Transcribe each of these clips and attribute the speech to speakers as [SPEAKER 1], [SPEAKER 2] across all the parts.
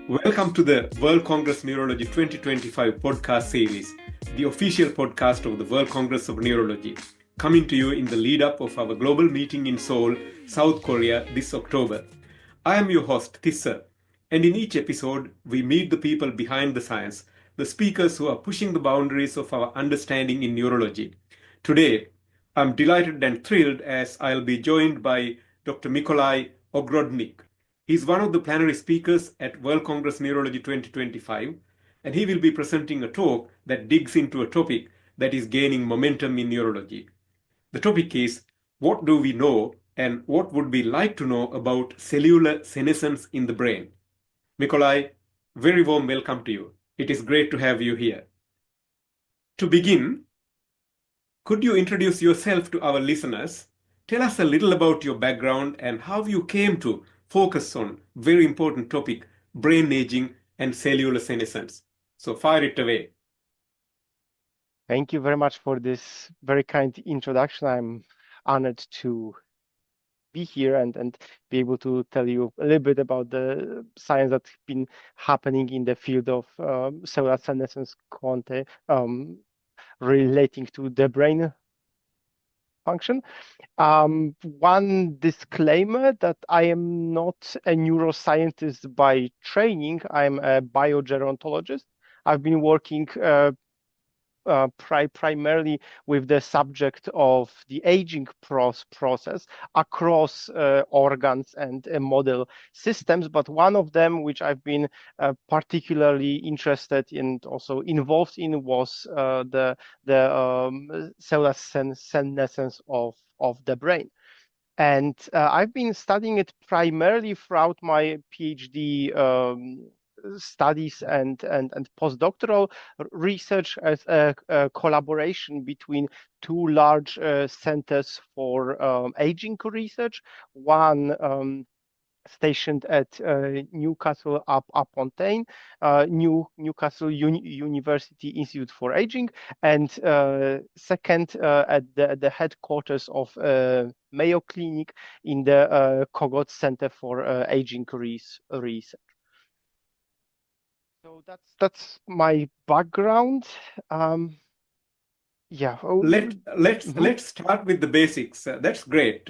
[SPEAKER 1] Welcome to the World Congress Neurology 2025 podcast series, the official podcast of the World Congress of Neurology, coming to you in the lead up of our global meeting in Seoul, South Korea this October. I am your host, Tissa, and in each episode, we meet the people behind the science, the speakers who are pushing the boundaries of our understanding in neurology. Today, I'm delighted and thrilled as I'll be joined by Dr. Mikolaj Ogrodnik. He's one of the plenary speakers at World Congress Neurology 2025, and he will be presenting a talk that digs into a topic that is gaining momentum in neurology. The topic is, what do we know and what would we like to know about cellular senescence in the brain? Mikolaj, very warm welcome to you. It is great to have you here. To begin, could you introduce yourself to our listeners? Tell us a little about your background and how you came to focus on very important topic, brain aging and cellular senescence. So fire it away.
[SPEAKER 2] Thank you very much for this very kind introduction. I'm honored to be here and be able to tell you a little bit about the science that's been happening in the field of cellular senescence relating to the brain function. One disclaimer that I am not a neuroscientist by training. I'm a biogerontologist. I've been working primarily with the subject of the aging process across organs and model systems. But one of them, which I've been particularly interested in and also involved in, was the cellular senescence of the brain. And I've been studying it primarily throughout my PhD studies and postdoctoral research as a collaboration between two large centers for aging research. One stationed at Newcastle upon Tyne, Newcastle University Institute for Aging, and second at the headquarters of Mayo Clinic in the Kogot Center for Aging Research. So that's my background. Yeah.
[SPEAKER 1] Let's start with the basics. That's great.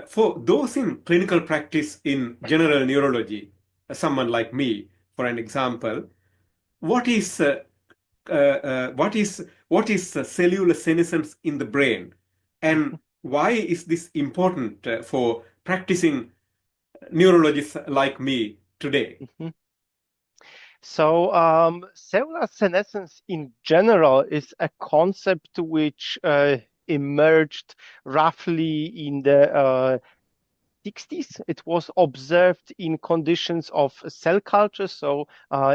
[SPEAKER 1] For those in clinical practice in general neurology, someone like me, for an example, what is uh, cellular senescence in the brain, and why is this important for practicing neurologists like me today?
[SPEAKER 2] So cellular senescence in general is a concept which emerged roughly in the 60s. It was observed in conditions of cell culture, so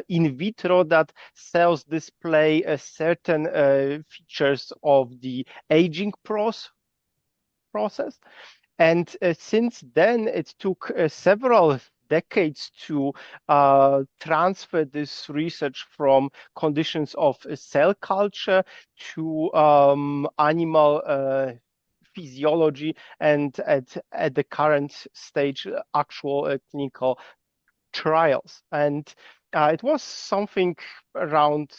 [SPEAKER 2] in vitro, that cells display a certain features of the aging process. And since then, it took several decades to transfer this research from conditions of cell culture to animal physiology, and at the current stage, actual clinical trials. And it was something around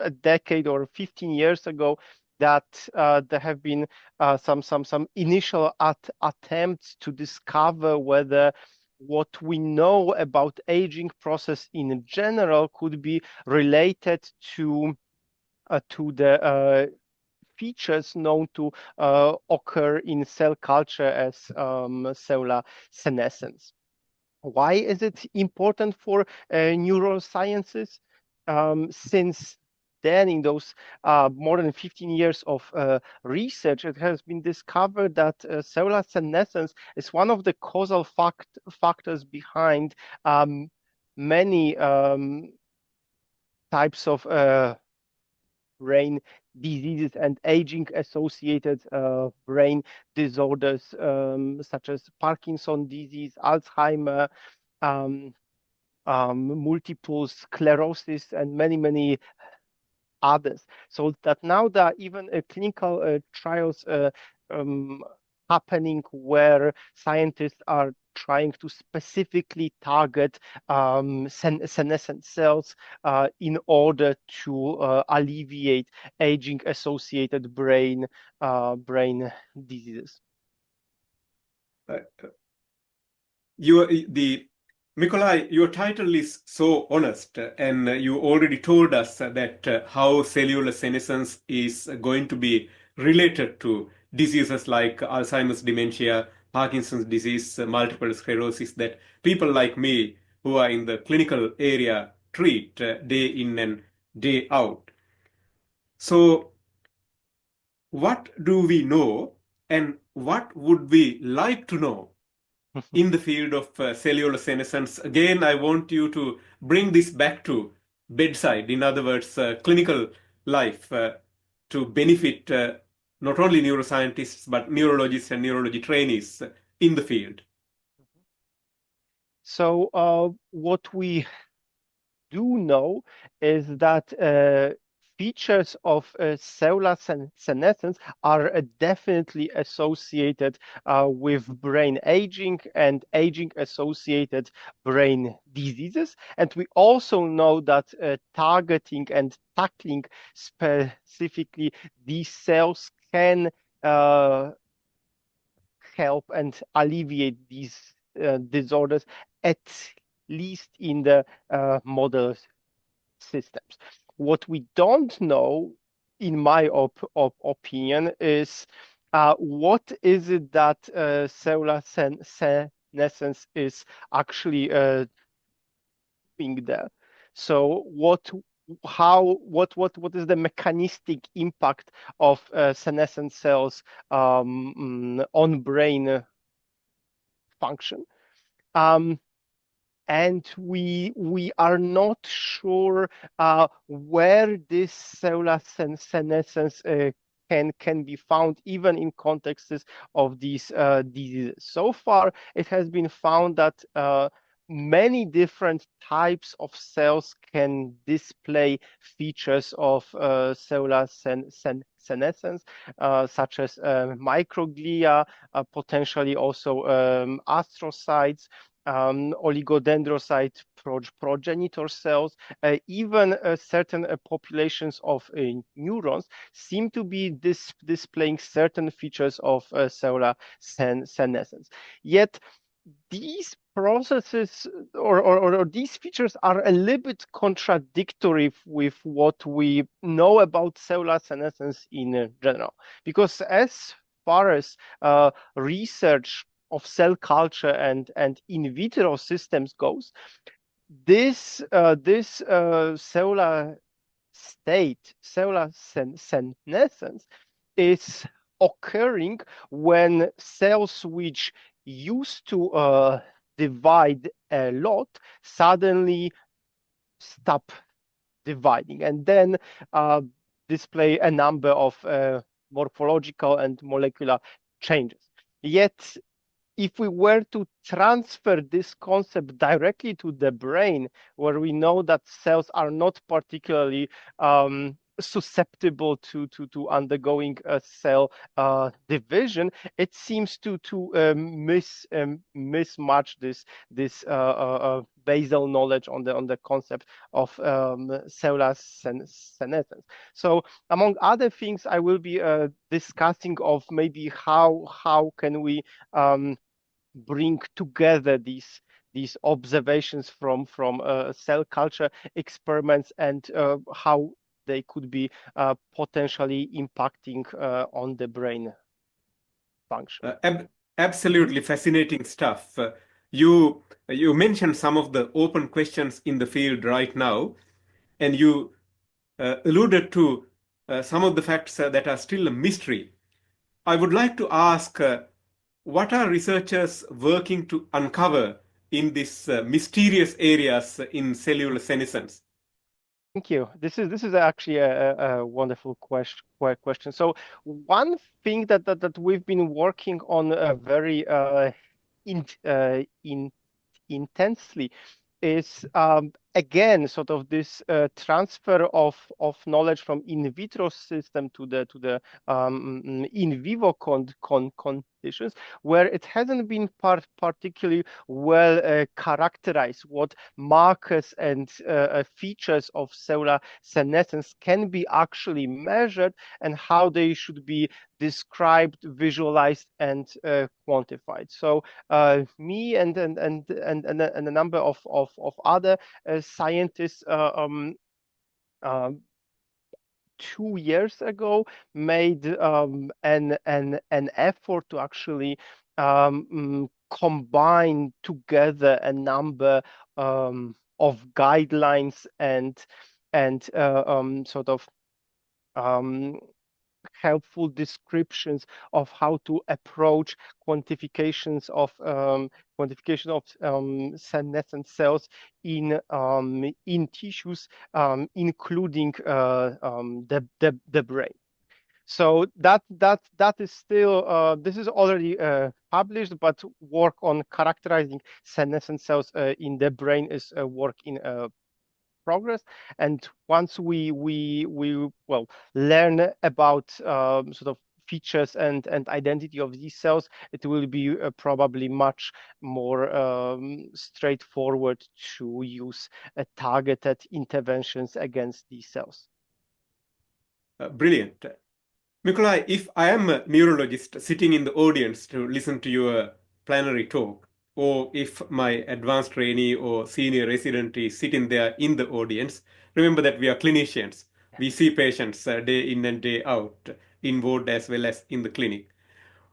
[SPEAKER 2] a decade or 15 years ago that there have been some initial attempts to discover whether what we know about aging process in general could be related to the features known to occur in cell culture as cellular senescence. Why is it important for neurosciences? Since then, in those more than 15 years of research, it has been discovered that cellular senescence is one of the causal factors behind many types of brain diseases and aging-associated brain disorders, such as Parkinson's disease, Alzheimer, multiple sclerosis, and many others. So that now there are even clinical trials happening where scientists are trying to specifically target senescent cells in order to alleviate aging-associated brain diseases.
[SPEAKER 1] Uh, Mikolaj, your title is so honest, and you already told us that how cellular senescence is going to be related to diseases like Alzheimer's dementia, Parkinson's disease, multiple sclerosis, that people like me who are in the clinical area treat day in and day out. So, what do we know, and what would we like to know in the field of cellular senescence? Again, I want you to bring this back to bedside, in other words, clinical life, to benefit not only neuroscientists, but neurologists and neurology trainees in the field.
[SPEAKER 2] So what we do know is that features of cellular senescence are definitely associated with brain aging and aging-associated brain diseases. And we also know that targeting and tackling specifically these cells can help and alleviate these disorders, at least in the model systems. What we don't know, in my opinion, is what is it that cellular senescence is actually doing there. So what is the mechanistic impact of senescent cells on brain function? And we are not sure where this cellular senescence can be found, even in contexts of these diseases. So far, it has been found that many different types of cells can display features of cellular senescence, such as microglia, potentially also astrocytes, oligodendrocyte progenitor cells, even certain populations of neurons seem to be displaying certain features of cellular senescence. Yet these processes or these features are a little bit contradictory with what we know about cellular senescence in general, because as far as research of cell culture and in vitro systems goes, this cellular state, cellular senescence, is occurring when cells which used to divide a lot suddenly stop dividing, and then display a number of morphological and molecular changes. Yet, if we were to transfer this concept directly to the brain, where we know that cells are not particularly susceptible to undergoing a cell division, it seems to mismatch this basal knowledge on the concept of cellular senescence. So, among other things, I will be discussing of maybe how can we bring together these observations from cell culture experiments and how they could be potentially impacting on the brain function.
[SPEAKER 1] Absolutely fascinating stuff. You mentioned some of the open questions in the field right now, and you alluded to some of the facts that are still a mystery. I would like to ask, what are researchers working to uncover in these mysterious areas in cellular senescence?
[SPEAKER 2] Thank you. This is actually a wonderful question. So one thing that we've been working on very intensely is again, sort of this transfer of knowledge from in vitro system to the in vivo conditions, where it hasn't been particularly well characterized what markers and features of cellular senescence can be actually measured and how they should be described, visualized, and quantified. So me and a number of other scientists uh, 2 years ago made an effort to actually combine together a number of guidelines and sort of um, helpful descriptions of how to approach quantification of senescent cells in tissues, including the brain. So that is still this is already published, but work on characterizing senescent cells in the brain is work in progress. And once we well learn about sort of features and identity of these cells, it will be probably much more straightforward to use targeted interventions against these cells.
[SPEAKER 1] Brilliant. Mikolaj, if I am a neurologist sitting in the audience to listen to your plenary talk, or if my advanced trainee or senior resident is sitting there in the audience, remember that we are clinicians. We see patients day in and day out, in ward as well as in the clinic.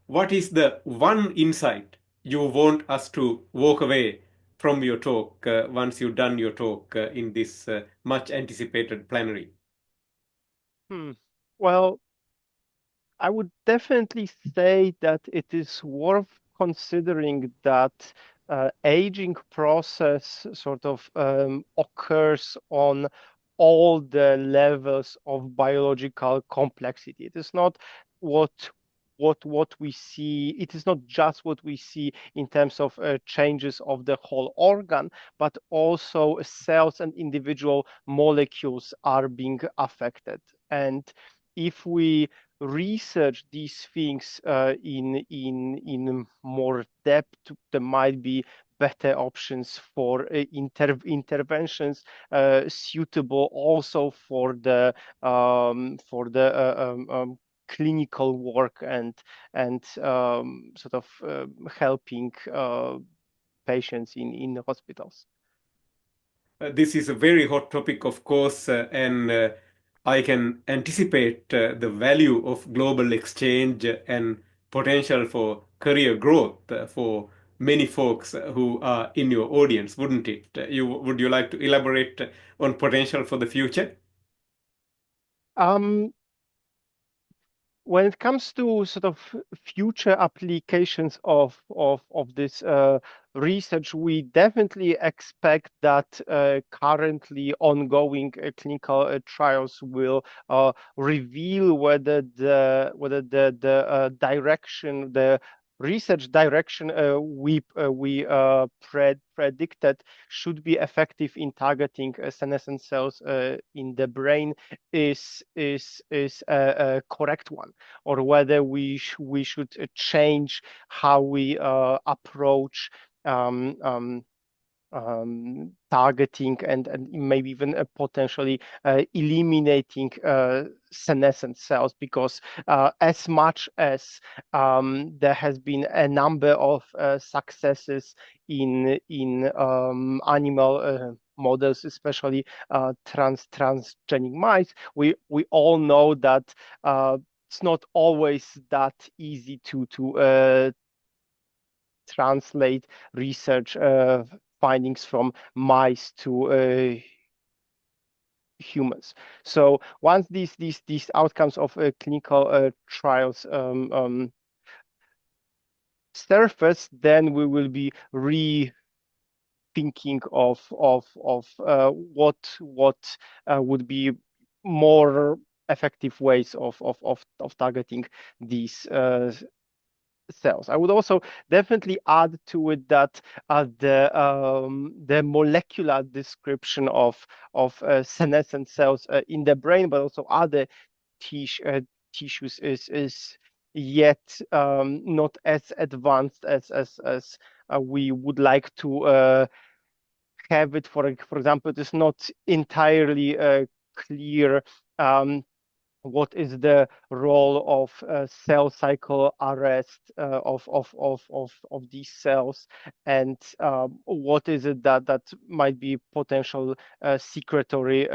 [SPEAKER 1] What is the one insight you want us to walk away from your talk once you've done your talk in this much anticipated plenary?
[SPEAKER 2] Well, I would definitely say that it is worth considering that aging process sort of occurs on all the levels of biological complexity. It is not what what we see. It is not just what we see in terms of changes of the whole organ, but also cells and individual molecules are being affected. And if we research these things in more depth, there might be better options for interventions suitable also for the clinical work and sort of helping patients in hospitals.
[SPEAKER 1] This is a very hot topic, of course, and I can anticipate the value of global exchange and potential for career growth for many folks who are in your audience, wouldn't it? Would you like to elaborate on potential for the future?
[SPEAKER 2] Um, when it comes to sort of future applications of this research, we definitely expect that currently ongoing clinical trials will reveal whether the direction, the research direction we predicted should be effective in targeting senescent cells in the brain is a correct one, or whether we should change how we approach um, um, targeting and maybe even potentially eliminating senescent cells, because as much as there has been a number of successes in animal models, especially transgenic mice, we all know that it's not always that easy to translate research findings from mice to humans. So once these outcomes of clinical trials surface, then we will be rethinking of what would be more effective ways of targeting these cells. I would also definitely add to it that the molecular description of senescent cells in the brain, but also other tis tissues is yet not as advanced as we would like to have it. For example, it is not entirely clear what is the role of cell cycle arrest of these cells, and what is it that might be potential secretory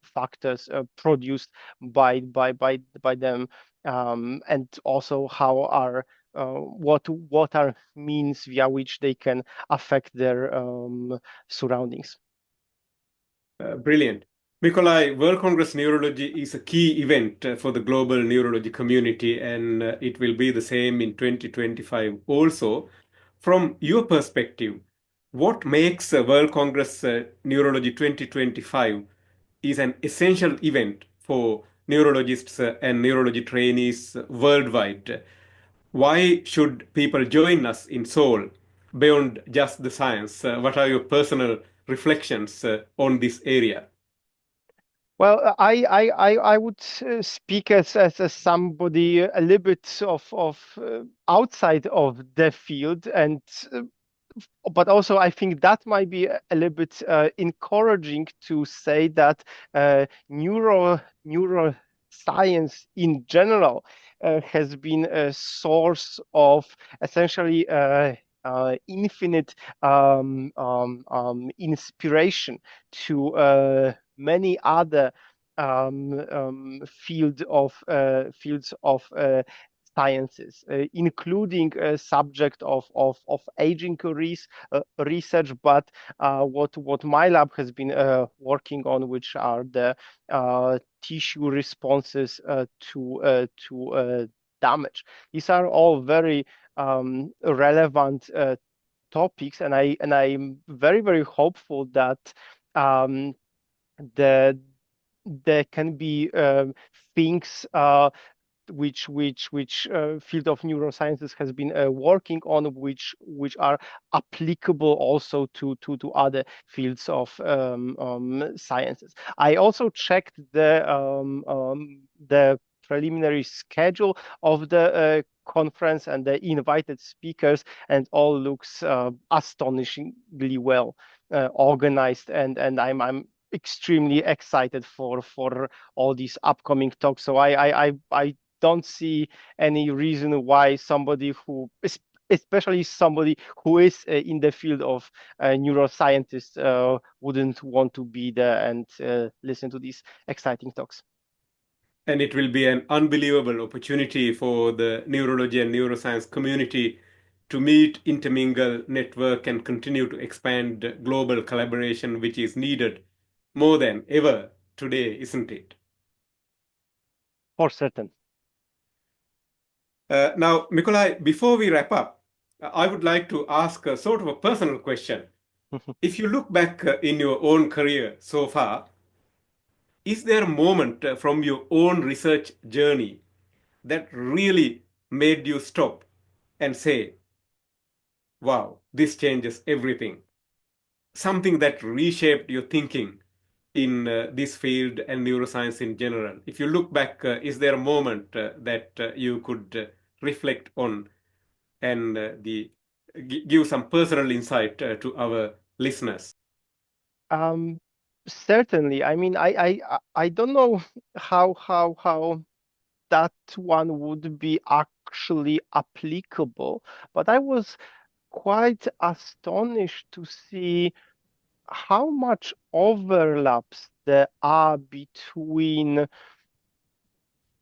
[SPEAKER 2] factors produced by them, and also how are what are means via which they can affect their surroundings.
[SPEAKER 1] Brilliant. Mikolaj, World Congress Neurology is a key event for the global neurology community, and it will be the same in 2025 also. From your perspective, what makes World Congress Neurology 2025 is an essential event for neurologists and neurology trainees worldwide? Why should people join us in Seoul beyond just the science? What are your personal reflections on this area?
[SPEAKER 2] Well, I would speak as somebody a little bit of outside of the field, and but also I think that might be a little bit encouraging to say that neuroscience in general has been a source of essentially infinite inspiration to many other fields of sciences, including a subject of aging research, but what my lab has been working on, which are the tissue responses to damage. These are all very relevant topics, and I'm very hopeful that um, the there can be things which field of neurosciences has been working on, which are applicable also to other fields of sciences. I also checked the preliminary schedule of the conference and the invited speakers, and all looks astonishingly well organized, and I'm extremely excited for all these upcoming talks. So I don't see any reason why somebody who, especially somebody who is in the field of neuroscientists, wouldn't want to be there and listen to these exciting talks.
[SPEAKER 1] And it will be an unbelievable opportunity for the neurology and neuroscience community to meet, intermingle, network, and continue to expand global collaboration, which is needed more than ever today, isn't it?
[SPEAKER 2] For certain.
[SPEAKER 1] Now, Mikolaj, before we wrap up, I would like to ask a sort of a personal question. If you look back in your own career so far, is there a moment from your own research journey that really made you stop and say, wow, this changes everything? Something that reshaped your thinking in this field and neuroscience in general. If you look back, is there a moment that you could reflect on and give some personal insight to our listeners?
[SPEAKER 2] Um, Certainly. I mean, I don't know how that one would be actually applicable, but I was quite astonished to see how much overlaps there are between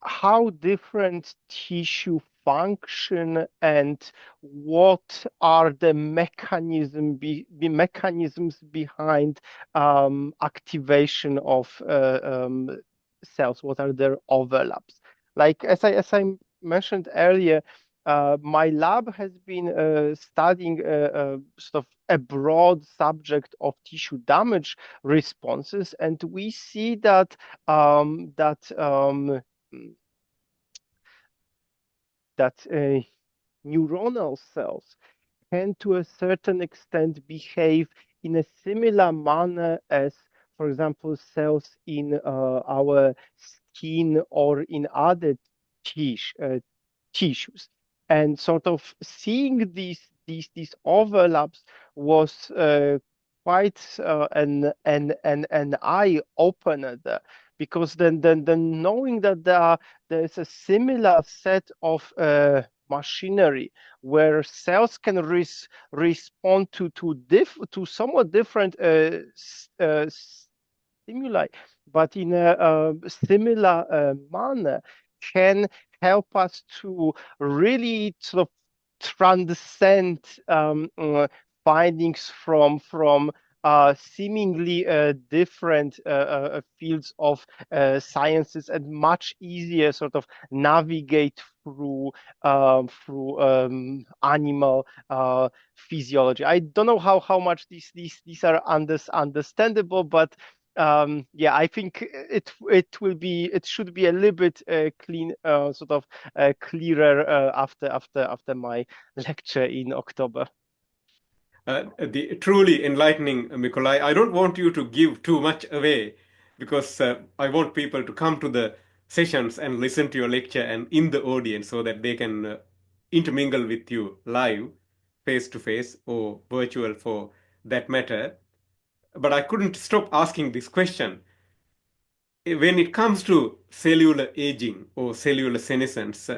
[SPEAKER 2] how different tissue function and what are the the mechanisms behind activation of cells, what are their overlaps. Like as I mentioned earlier, my lab has been studying sort of a broad subject of tissue damage responses, and we see that that that neuronal cells can, to a certain extent, behave in a similar manner as, for example, cells in our skin or in other tissues. And sort of seeing these overlaps was quite an eye opener there, because then knowing that there's a similar set of machinery where cells can respond to somewhat different stimuli, but in a similar manner, can help us to really sort of transcend findings from seemingly different fields of sciences, and much easier sort of navigate through animal physiology. I don't know how much these are understandable, but yeah, I think it should be a little bit clean, sort of clearer after my lecture in October.
[SPEAKER 1] The truly enlightening, Mikolaj. I don't want you to give too much away because I want people to come to the sessions and listen to your lecture and in the audience so that they can intermingle with you live, face to face, or virtual for that matter. But I couldn't stop asking this question. When it comes to cellular aging or cellular senescence,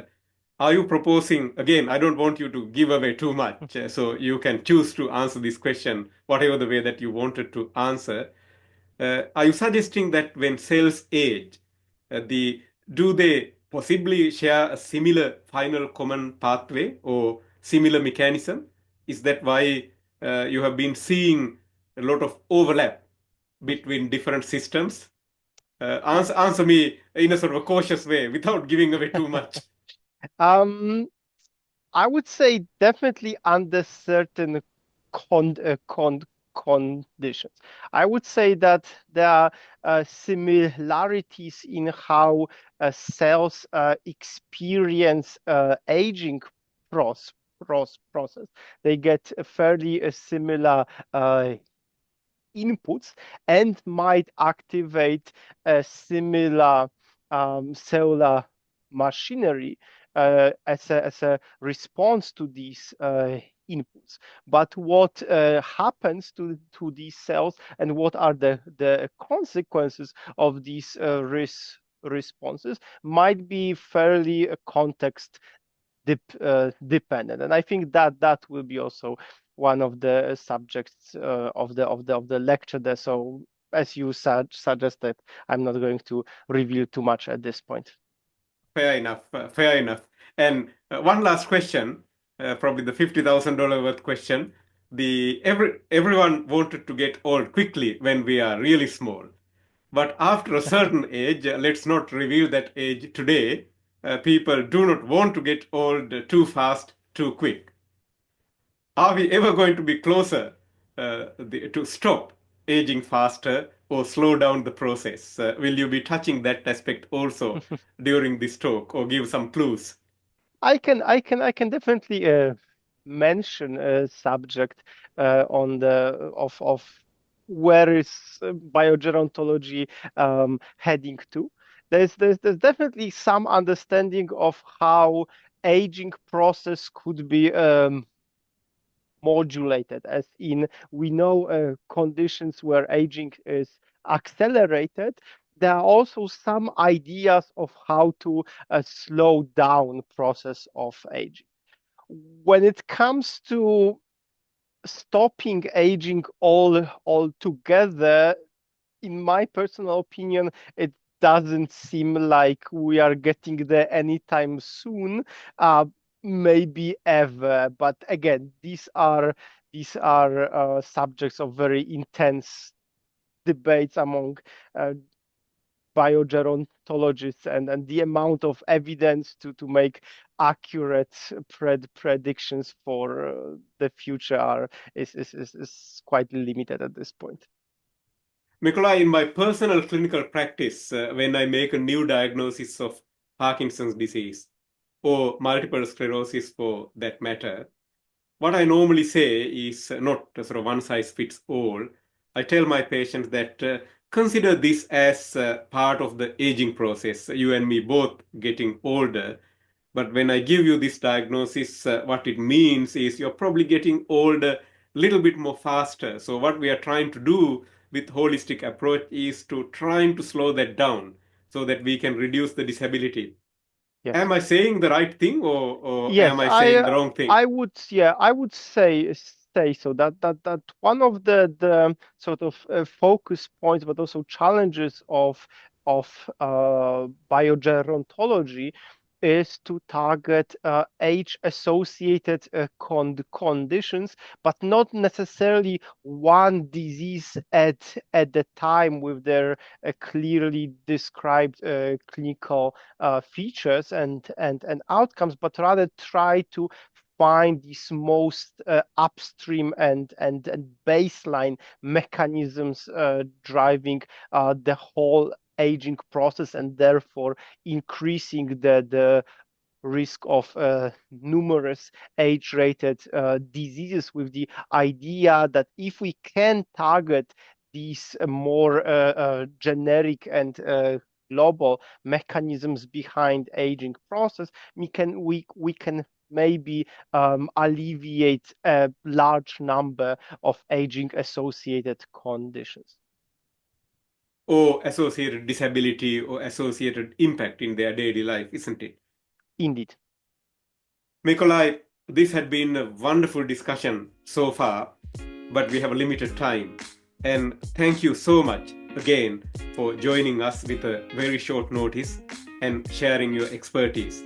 [SPEAKER 1] are you proposing, again, I don't want you to give away too much, so you can choose to answer this question whatever the way that you wanted to answer. Are you suggesting that when cells age, the do they possibly share a similar final common pathway or similar mechanism? Is that why you have been seeing a lot of overlap between different systems? Answer me in a sort of a cautious way without giving away too much.
[SPEAKER 2] Um, I would say definitely under certain con conditions. I would say that there are similarities in how cells experience aging process. Process. They get a fairly similar inputs and might activate a similar cellular machinery as a response to these inputs. But what happens to these cells, and what are the consequences of these responses, might be fairly context dependent. And I think that that will be also one of the subjects of the lecture there. So as you suggested, I'm not going to reveal too much at this point.
[SPEAKER 1] Fair enough. Fair enough. And one last question, probably the $50,000 worth question. Everyone wanted to get old quickly when we are really small. But after a certain age, let's not reveal that age today. People do not want to get old too fast, too quick. Are we ever going to be closer to stop aging faster or slow down the process? Will you be touching that aspect also during this talk or give some clues?
[SPEAKER 2] I can definitely mention a subject on the of where is biogerontology heading to. There's definitely some understanding of how aging process could be modulated, as in we know conditions where aging is accelerated. There are also some ideas of how to slow down process of aging. When it comes to stopping aging altogether, in my personal opinion, it doesn't seem like we are getting there anytime soon, uh, maybe ever. But again, these are subjects of very intense debates among uh, biogerontologists, and the amount of evidence to make accurate predictions for the future is quite limited at this point.
[SPEAKER 1] Nikolai, in my personal clinical practice, when I make a new diagnosis of Parkinson's disease, or multiple sclerosis for that matter, what I normally say is not sort of one size fits all. I tell my patients that consider this as part of the aging process. You and me both getting older. But when I give you this diagnosis, what it means is you're probably getting older a little bit more faster. So what we are trying to do with holistic approach is to trying to slow that down so that we can reduce the disability.
[SPEAKER 2] Yes.
[SPEAKER 1] Am I saying the right thing, or
[SPEAKER 2] Yes,
[SPEAKER 1] am I saying the wrong thing?
[SPEAKER 2] I would say so that one of the sort of focus points, but also challenges of biogerontology is to target age-associated conditions, but not necessarily one disease at the time with their clearly described clinical features and outcomes, but rather try to find these most upstream and baseline mechanisms driving the whole aging process, and therefore increasing the risk of numerous age-related diseases, with the idea that if we can target these more generic and global mechanisms behind aging process, we can maybe alleviate a large number of aging associated conditions.
[SPEAKER 1] Or associated disability or associated impact in their daily life, isn't it?
[SPEAKER 2] Indeed.
[SPEAKER 1] Mikolaj, this had been a wonderful discussion so far, but we have a limited time. And thank you so much again for joining us with a very short notice and sharing your expertise.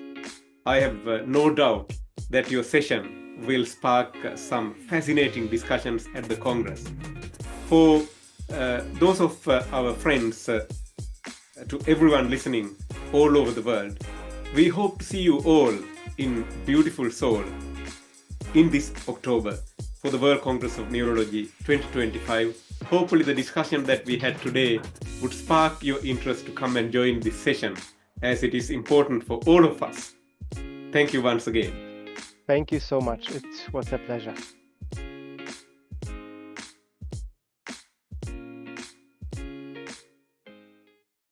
[SPEAKER 1] I have no doubt that your session will spark some fascinating discussions at the Congress. For those of our friends, to everyone listening all over the world, we hope to see you all in beautiful Seoul in this October for the World Congress of Neurology 2025. Hopefully the discussion that we had today would spark your interest to come and join this session, as it is important for all of us. Thank you once again.
[SPEAKER 2] Thank you so much. It was a pleasure.